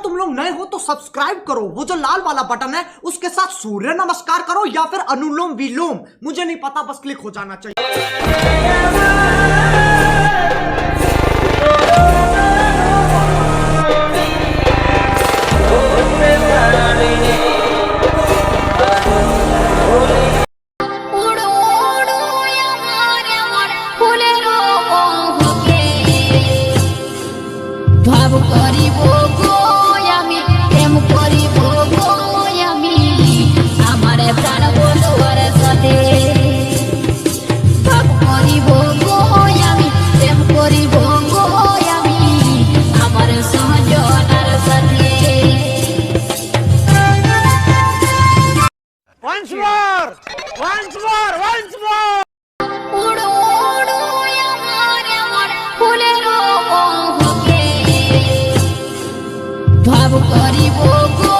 तुम लोग नए हो तो सब्सक्राइब करो, वो जो लाल वाला बटन है उसके साथ सूर्य नमस्कार करो या फिर अनुलोम विलोम, मुझे नहीं पता, बस क्लिक हो जाना चाहिए। ভাব করিব গো আমি প্রেম করিব গো আমি আমার প্রাণ বন্ধুর সাথে ভাব করিব গো আমি প্রেম করিব গো আমি আমার সহজনার সাথে Once more, once more, once more. উড়ো উড়ো আমার আমার ফুলের ভাব করিব গো